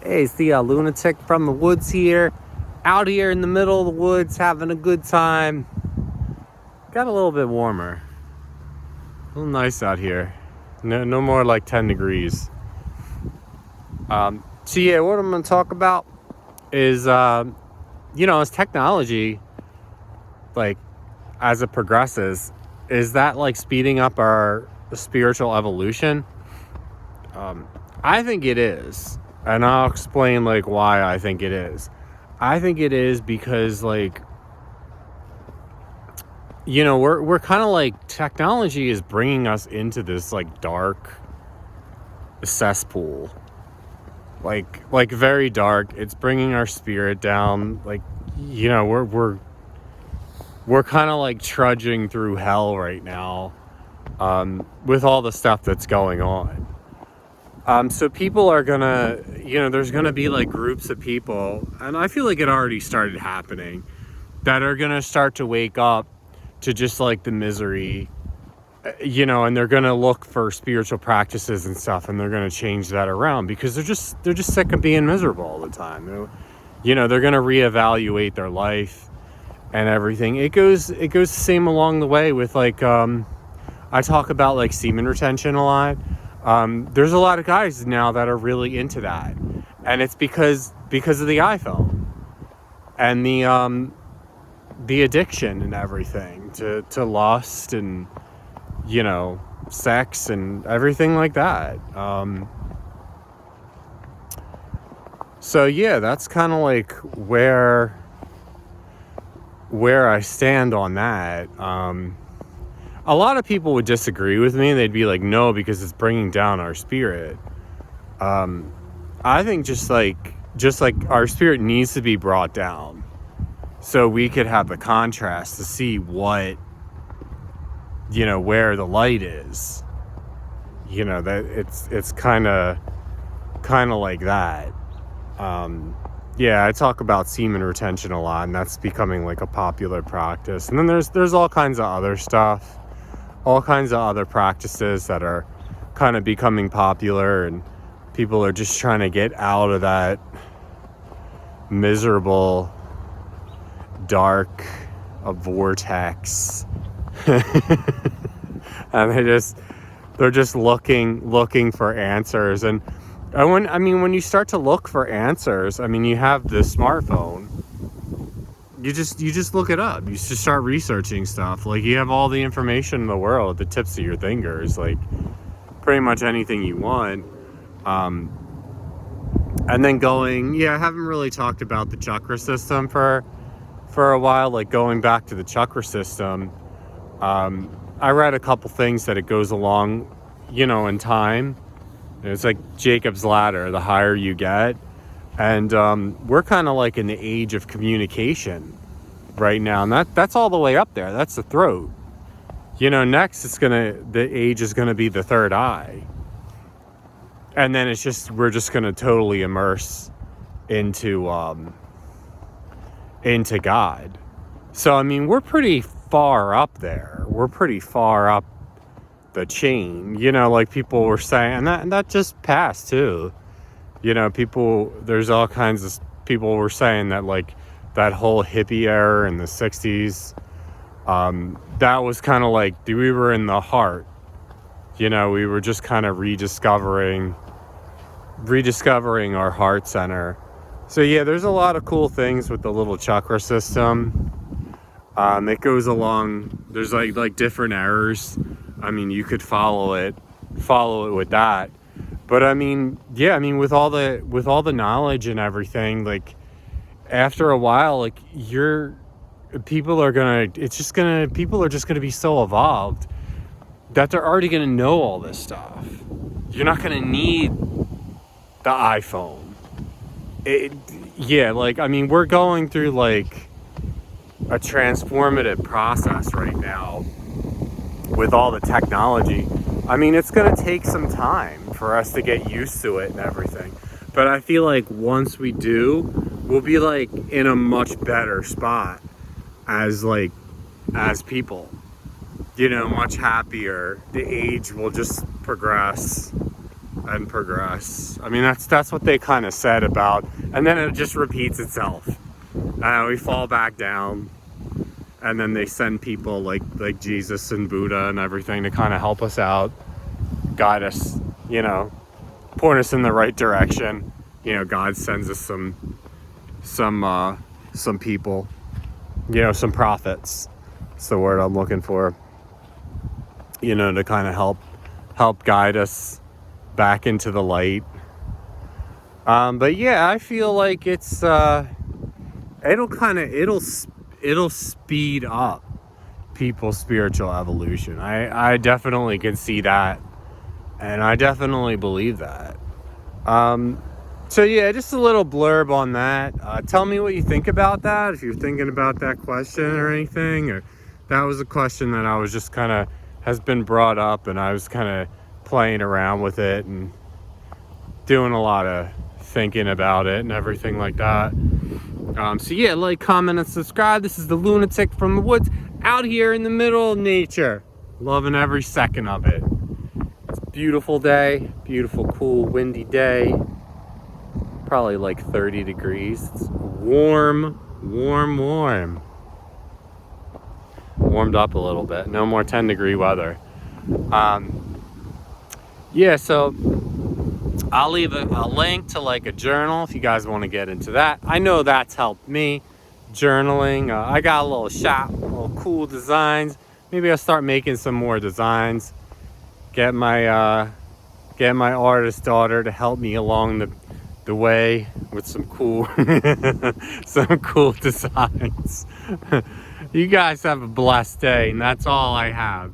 Hey, it's the lunatic from the woods here. Out here in the middle of the woods, having a good time. Got a little bit warmer. A little nice out here. No more like 10 degrees. So yeah, what I'm going to talk about is, as technology, like, as it progresses, is that like speeding up our spiritual evolution? I think it is. And I'll explain like why I think it is. I think it is because like, we're kind of like, technology is bringing us into this like dark cesspool, like very dark. It's bringing our spirit down. Like, we're kind of like trudging through hell right now, with all the stuff that's going on. So people are gonna, there's gonna be like groups of people, and I feel like it already started happening, that are gonna start to wake up to just like the misery, and they're gonna look for spiritual practices and stuff, and they're gonna change that around because they're just sick of being miserable all the time. They're gonna reevaluate their life and everything. It goes the same along the way with like, I talk about like semen retention a lot. There's a lot of guys now that are really into that, and it's because of the iPhone and the addiction and everything to lust and sex and everything like that. So yeah, that's kind of like where I stand on that. A lot of people would disagree with me. They'd be like, no, because it's bringing down our spirit. I think just like our spirit needs to be brought down so we could have the contrast to see what, where the light is. That it's kind of like that. Yeah, I talk about semen retention a lot, and that's becoming like a popular practice. And then there's all kinds of other stuff. All kinds of other practices that are kind of becoming popular, and people are just trying to get out of that miserable, dark vortex. And they're just looking for answers. And when you start to look for answers, you have the smartphone. You just look it up. You just start researching stuff. Like, you have all the information in the world at the tips of your fingers. Like, pretty much anything you want. And then I haven't really talked about the chakra system for a while. Like, going back to the chakra system, I read a couple things that it goes along, in time. It's like Jacob's ladder. The higher you get. And we're kind of like in the age of communication right now, and that's all the way up there. That's the throat. Next the age is gonna be the third eye, and then we're just gonna totally immerse into God. So we're pretty far up there. We're pretty far up the chain. Like people were saying, and that just passed too. There's all kinds of people were saying that like that whole hippie era in the 60s, that was kind of like, we were in the heart, we were just kind of rediscovering our heart center. So yeah, there's a lot of cool things with the little chakra system. It goes along, there's like different errors. You could follow it with that. But with all the knowledge and everything, like after a while, like people are just gonna be so evolved that they're already gonna know all this stuff. You're not gonna need the iPhone. We're going through like a transformative process right now with all the technology. It's gonna take some time for us to get used to it and everything. But I feel like once we do, we'll be like in a much better spot as people. Much happier. The age will just progress. and progress. I mean, that's what they kind of said about, and then it just repeats itself. We fall back down, and then they send people like Jesus and Buddha and everything to kind of help us out, guide us, you know, point us in the right direction. You know, God sends us some people, you know, some prophets. That's the word I'm looking for. You know, to kind of help guide us back into the light. But yeah, I feel like it's it'll speed up people's spiritual evolution. I definitely can see that, and I definitely believe that. So yeah, just a little blurb on that. Tell me what you think about that, if you're thinking about that question or anything, or that was a question that I was just kind of has been brought up, and I was kind of playing around with it and doing a lot of thinking about it and everything like that. So yeah, like, comment, and subscribe. This is the lunatic from the woods, out here in the middle of nature, loving every second of it. It's a beautiful day, beautiful, cool, windy day. Probably like 30 degrees. It's warm. Warmed up a little bit. No more 10-degree weather. Yeah, so I'll leave a link to like a journal if you guys want to get into that. I know that's helped me, journaling. I got a little shop, little cool designs. Maybe I'll start making some more designs. Get my artist daughter to help me along the way with some cool designs. You guys have a blessed day, and that's all I have.